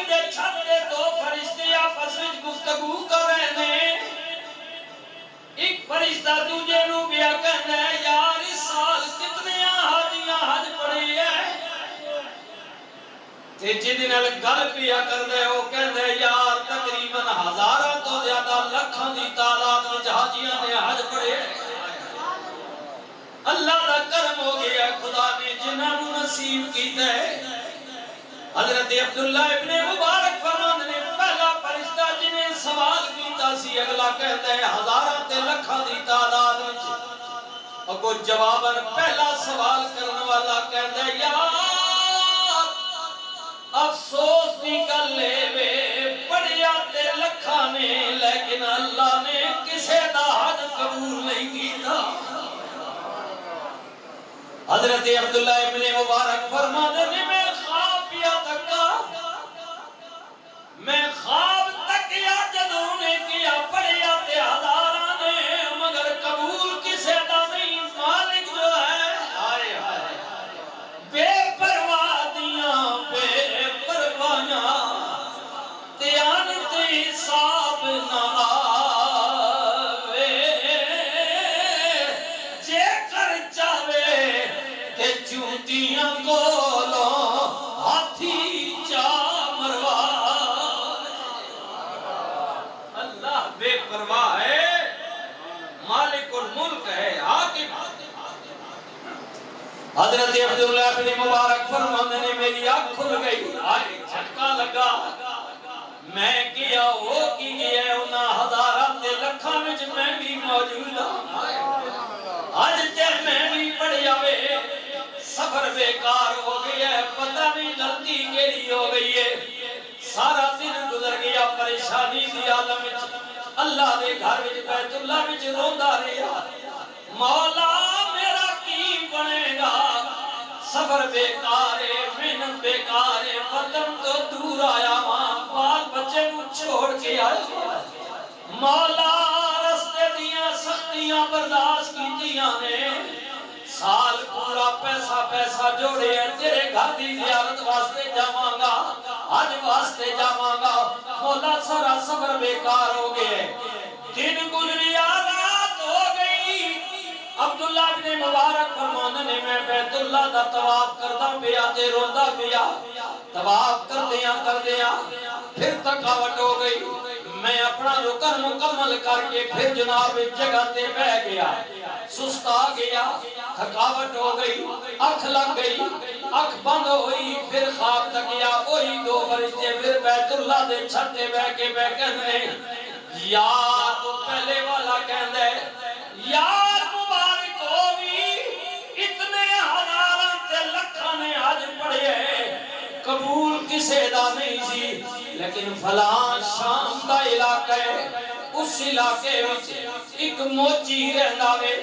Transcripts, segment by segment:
دے چھت دے دو فرشتے آپس وچ گفتگو کر رہے ہیں. ایک فرشتہ دوجے نو پیا کہندا ہے یار اس سال کتنے حاجیاں حج پڑے ہیں. تے جدی نال گل پیا کردا ہے او کہندا ہے یار تقریباً ہزاراں تو زیادہ لکھاں دی تعداد وچ حاجیاں نے حج پڑے. اللہ دا کرم ہو گیا خدا نے جنہاں نوں نصیب کیتا ہے. حضرت عبداللہ ابن مبارک فرماندے نے پہلا فرشتہ جنہیں سوال کیتا سی اگلا کہتا ہے ہزاراں تے لکھاں دی تعداد وچ. اگوں جواباً پہلا سوال کرنے والا کہتا ہے یار افسوس دی گل ہے پڑھیا تے لکھاں نے لیکن اللہ نے کسے دا حج قبول نہیں کیتا. حضرت عبداللہ ابن مبارک فرماتے ہیں میں خواب پیا تکا میں خواب تکیا جدوں نے کیا پڑھیا تے ہزاراں نے مگر قبول کسے دا نہیں. مالک جو ہے ہائے ہائے بے پرواہ دیاں بے پرواہیاں تے آن تے حساب نہ آوے جے کر چاہے تے چوٹیاں کولوں ہاتھی چا مروا. اللہ بے پرواہ ہے مالک الملک ہے حاکم. حضرت عبداللہ بن مبارک فرماندے نے میری آنکھ کھل گئی آئے جھٹکا لگا میں کیا ہو کی گیا ہے انہاں ہزاراں تے لکھاں وچ میں بھی موجود ہوں. آج تے میں بھی پڑھیا وے سفر بیکار ہو گیا ہے پتہ نہیں غلطی کیڑی ہو گئی ہے. سارا دن گزر گیا پریشانی دی عالم وچ اللہ دے گھر وچ بیت اللہ وچ روندا رہیا مولا میرا کی بنے گا. سفر بیکار ہے محنت بیکار ہے وطن تو دور آیا ماں بال بچے نو چھوڑ کے آیا مولا رستے دیاں سختیاں برداشت کیتیاں نے سال پورا پیسہ جوڑے ہیں تیرے گھر دی زیارت واسطے جاواں گا حج واسطے جاواں گا مولا سارا سفر بیکار ہو گئے. دن گزریا رات ہو گئی. عبداللہ بن مبارک فرماندے نے میں بیت اللہ دا طواف کردا پیا تے روندا پیا طواف کردیاں پھر تھکاوٹ ہو گئی. میں اپنا رکن مکمل کر کے پھر جناب جگہ تے بیٹھ گیا سستا گیا تھکاوٹ ہو گئی آنکھ لگ گئی آنکھ بند ہوئی پھر خواب تکیا وہی دو فرشتے پھر بیت اللہ دے چھت تے بیٹھ کے کہندے یار تو پہلے والا کہندا ہے یار مبارک ہووی اتنے ہزاراں تے لکھاں نے حج پڑھے قبول کسے دا نہیں سی لیکن فلاں شام دا علاقہ ہے اس علاقے وچ ایک موچی رہندا وے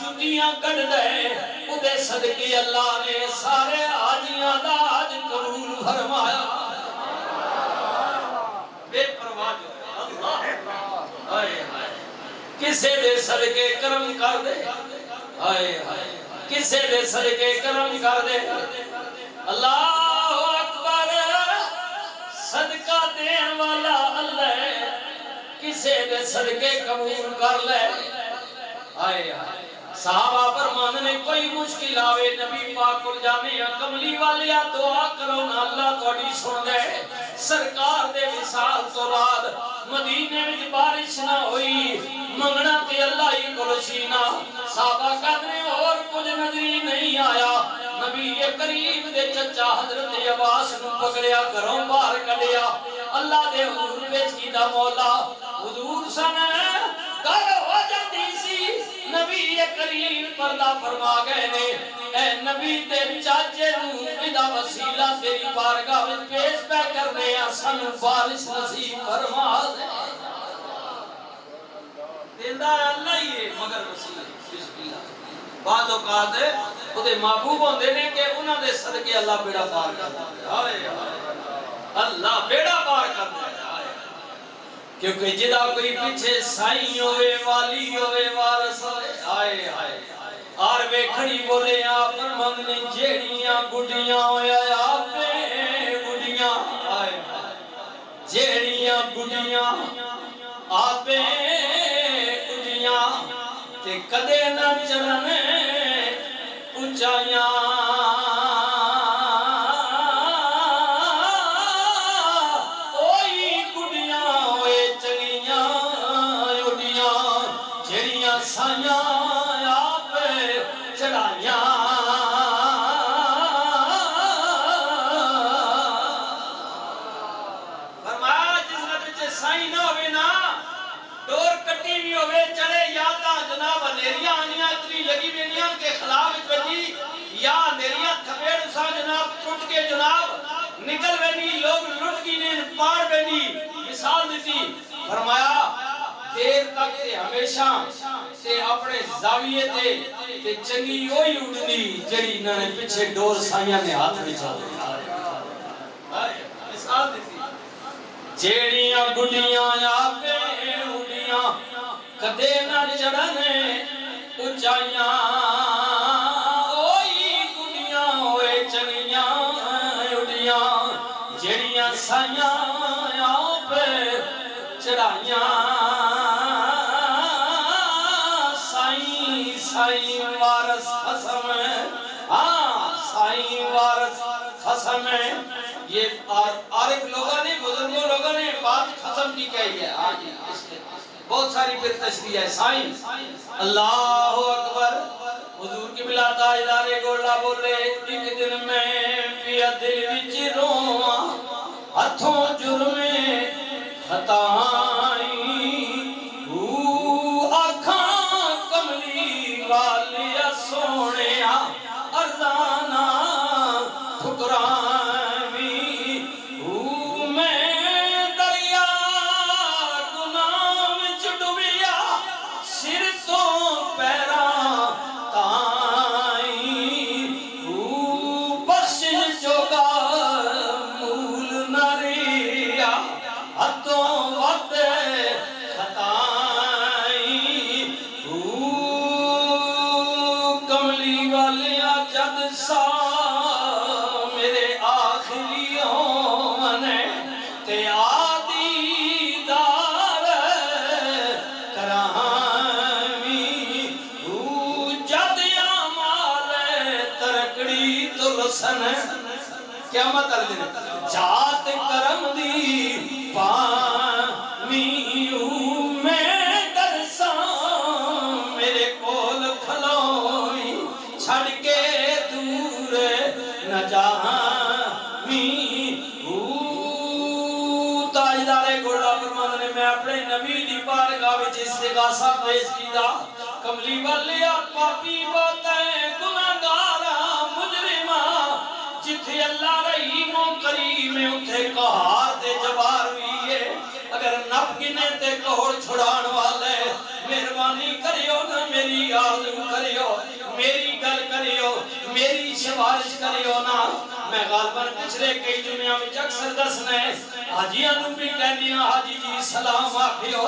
جُتیاں کڈدا ہے اودے صدقے اللہ نے سارے حاجیاں دا حج قبول فرمایا. بے پرواہ جو ہے اللہ ہائے ہائے کسے دے صدقے کرم کر دے ہائے ہائے کسے دے صدقے کرم کر دے. اللہ اکبر صدقہ دین والا اللہ کسے دے صدقے قبول کر لے. آئے آئے صحابہ فرماندے نے کوئی مشکل آوے نبی پاک کول جانے کملی والیا دعا کرو نا اللہ تہاڈی سن لے. سرکار دے وصال تو بعد مدینے وچ بارش نہ ہوئی منگنا تے اللہ ہی کول سینا صحابہ کہندے اور کچھ نظر ہی نہیں آیا. نبی کریم دے چچا حضرت عباس نو پکڑیا گھروں باہر کڈیا اللہ دے حضور وچ کیتا مولا حضور سن گل ہو جاندی سی نبی کریم پردہ فرما گئے نے اے نبی تے چاچے نو ادا وسیلہ تیری بارگاہ وچ پیش پہ کرنے سانو بارش نصیب فرما دے. دیندا اللہ ہی ہے مگر وسیلہ بسم اللہ. بعض اوقات اودے محبوب ہوندے نے کہ انہاں دے صدقے اللہ بیڑا پار کردا ہے. ہائے ہائے اللہ بیڑا پار کردا ہے کیونکہ جدا کوئی پیچھے سائیں ہوئے والی ہوئے وارث ہوئے آئے آئے آر ویکھڑی بولے آپ منگنے جیڑیاں گڈیاں ہویا آپ گڈیاں آئے گڈیاں آپے اڈیاں تے کدے نہ چڑھن اونچائیاں اوئی گڈیاں ہوئے چنگیاں اڈیاں جڑیاں سائیاں آپے چڑھائیاں سائیں نہ ہوئے نا ڈور کٹی بھی ہوئے چلے یا تا جناب اندھیریاں آنیاں اتنی لگی بینیاں کے خلاف بجی یا اندھیریاں تھپیڑ سا جناب ٹوٹ کے جناب نکل بینی لوگ لٹ کی نے پار بینی مثال دیتی فرمایا دیر تک تے ہمیشہ تے اپنے زاویے تے چنگی ہوئی اڑنی جڑی نہ پچھے ڈور سائیاں نے ہاتھ میں چاہتے مثال دیتی جیڑیاں گڈیاں آپے اڈیاں کدے نہ چڑھنے اونچائیاں اوئی گڈیاں ہوئے چنگیاں اڈیاں جیڑیاں سائیاں آپے چڑھائیاں سائیں سائیں وارث قسم ہاں سائیں وارث قسم یہ عارف لوگوں نے بزرگوں لوگوں نے بات ختم کی کہی ہے آج بہت ساری پھر تشریح ہے سائن اللہ اکبر حضور کی بلا تاجدار گولا بولے ایک دن میں پیا دل وچ رواں ہتھوں جرمے خطائیں آکھاں کملی والیا سونیا ارزانا ٹھکراں کیا مطلب دینا جات کرم دی پانی میں درساں میرے کول کھلوئی چھڑ کے دور نہ جانی تاجدار گوڑا فرمان نے میں اپنے نبی دی بارگاہ وچ استغاثہ پیش کیتا کملی والیا پاپی باتیں گناہگار مجرمہ جتھے اللہ رحیم و کریم اتھے قہار دے جبار بھی ہے اگر نب گنے تے کوڑ چھڑان والے مہربانی کریو نہ میری آرزو کریو میری گل کریو میری سفارش کریو نا میں غالباً پچھلے کئی جمعہ میں اکثر دسنے حاجیاں نو بھی کہنیاں حاجی جی سلام آکھیو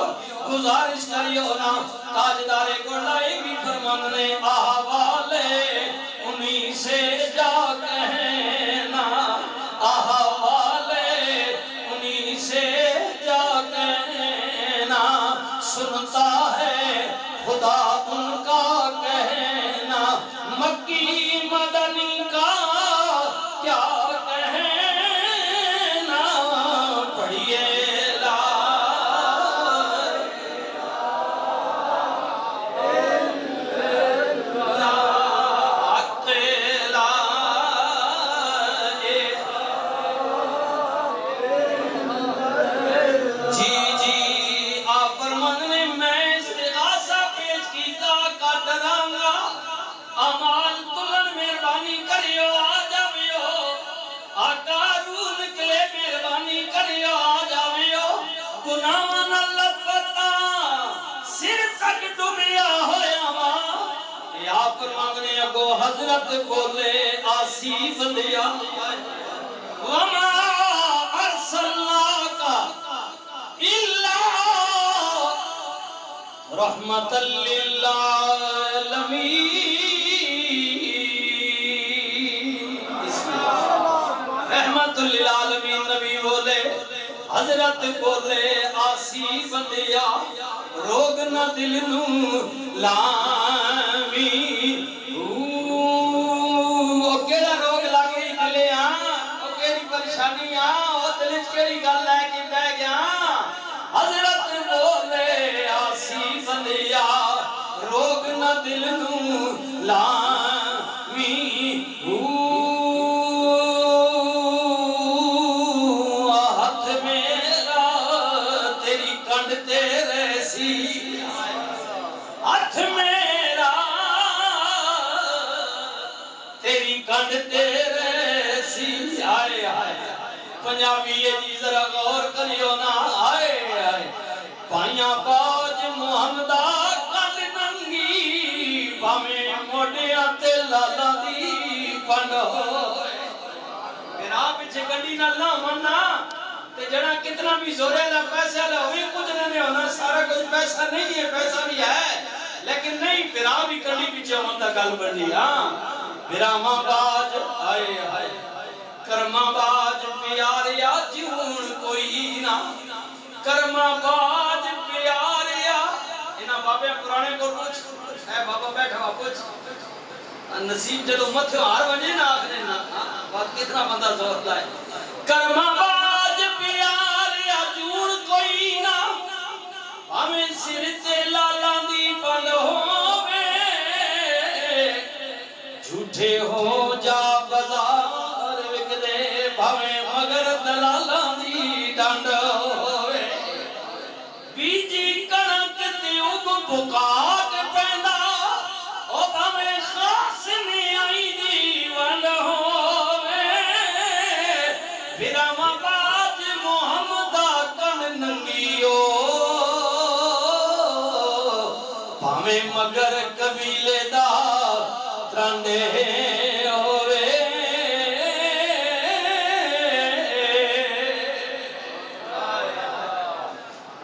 گزارش کریو نا تاجدار گوڑائی بھی فرمانے آوالے انہی سے جا کہنا آوالے انہی سے جا کہنا سنتا ہے خدا ان کا کہنا مکی مدنی کا کیا کہنا پڑھئے لا حضرت بولے آسیف دیا وما ارسلناک الا رحمت للعالمین رحمت للعالمین نبی بولے حضرت بولے آسی بندیا روگ نہ دل نو لامی او کیڑا روگ لگے دلے او کیڑی پریشانی او دل وچ کیڑی گل لے کے بہ گیا حضرت بولے آسی بندیا روگ نہ دل نو لامی ہاتھ میرا تیری کنڈ تیرے سی ہاتھ میرا تیری کنڈ تیرے سی آئے آئے پنجابی جی ذرا غور کریو نا آئے آئے پائیاں باج محمدہ کنڈ ننگی بھامیں موڑیاں تے لالا دی پنڈ ہوئے میرا پیچھے گڑی نہ لاؤنا تے جڑا کتنا بھی زورے دا پیسہ لے ہوئی کچھ نہیں ہونا سارا کچھ پیسہ نہیں ہے پیسہ بھی ہے لیکن نہیں پھرا بھی گڑی پیچھے ہوندہ گل بڑی میرا ماں باج آئے آئے کرما باج پیار یا جیون کوئی نہ کرما باج پیار یا انہاں بابے پرانے کو پوچھ اے بابا بیٹھا ہوا پوچھ نصیب جدو متھو ہار وجے نہ آخنے نا بات کتنا بندہ زور لائے کرما باج پیار یا جون کوئی نہ ہمیں سر تے لالا دی پن ہووے جھوٹے ہو جا بازار وک دے بھاویں مگر دلالا دی ڈانڈ ہووے بیجی کنک تے اگ بکاٹ پیندا او بھاویں خاص نہیں آئی دی ونڈ ہووے برام باج محمدہ کن ننگیو بھاویں مگر قبیلے دا ترندے ہووے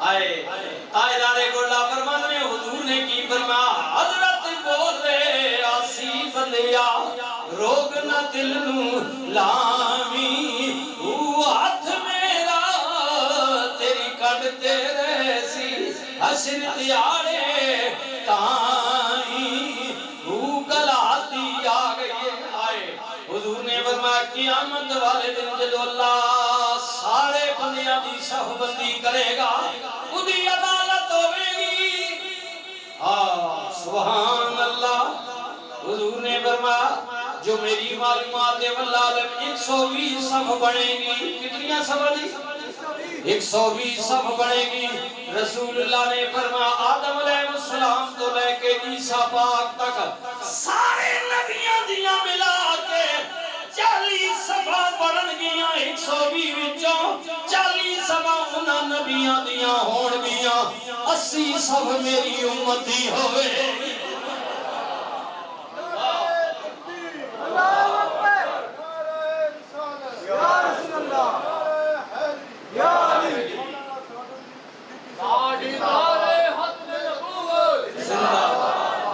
آئے تائیدارے گوڑا فرمان نے حضور نے کی فرما حضرت بول رہے آسی بندیا روگ نہ دل نو لامی ہاتھ میرا تیری کڑ تیرے سی حسن دیارے تائیں گلاتی آگئی آئے حضور نے فرمایا قیامت والے دن جدو اللہ سارے بندیاں دی صف بندی کرے گا ادھی عدالت ہوئے گی سبحان اللہ حضور نے فرمایا جو میری معلومات واللہ عالم 120 صف بڑھیں گی کتنیاں صف دی 120 صف بڑھیں گی رسول اللہ نے فرمایا آدم علیہ السلام تو لے کے عیسیٰ پاک تک سارے نبیاں دیاں ملا کے 40 صفہ بڑھن گیاں 120 وچوں 40 صفہ انہاں نبیاں دیاں ہون گیاں 80 صف میری امتی ہوئے اللہ اکبر یا رسول اللہ یا علی تاجدارے ختم نبوت زندہ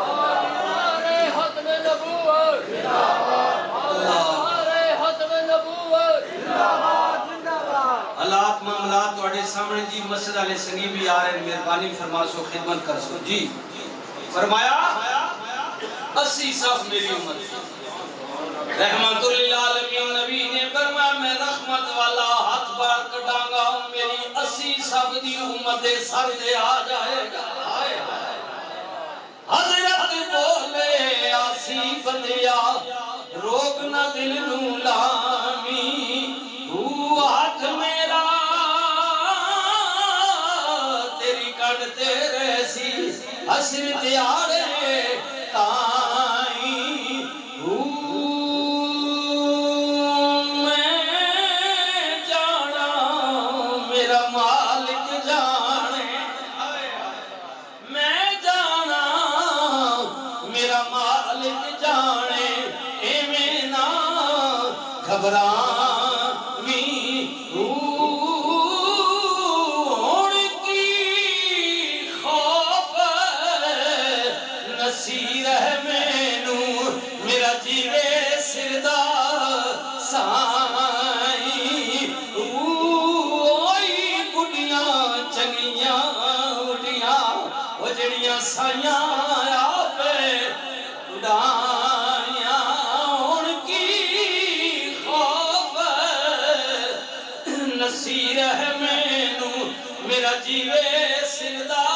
تاجدارے ختم نبوت زندہ تاجدارے ختم نبوت زندہ اللہ معاملات توڑے سامنے جی مسجد علیہ سنگی بھی آ رہے ہیں مہربانی فرما سو خدمت کر سو جی فرمایا 80 صف میری امت رحمت للعالمین نبی نے فرمایا میں رحمت والا ہاتھ بار کٹاں گا میری 80 صف دی امت سر دے آ جائے گا حضرت بولے آسی بندیا روگ نہ دل نو لامی ہاتھ میرا تیری کڑ تیرے سی حسن دیارے تائیں میں جانا میرا مالک جانے میں جانا میرا مالک جانے اے میں نہ گھبرانی ہون کی خوف نصیر ہے مینو میرا جیوے سردہ سائیں چڑیاں اڑیاں وہ جڑیاں سائیاں آپے اڑانیاں ان کی خوف نصیر ہے مینوں میرا جیوے سردار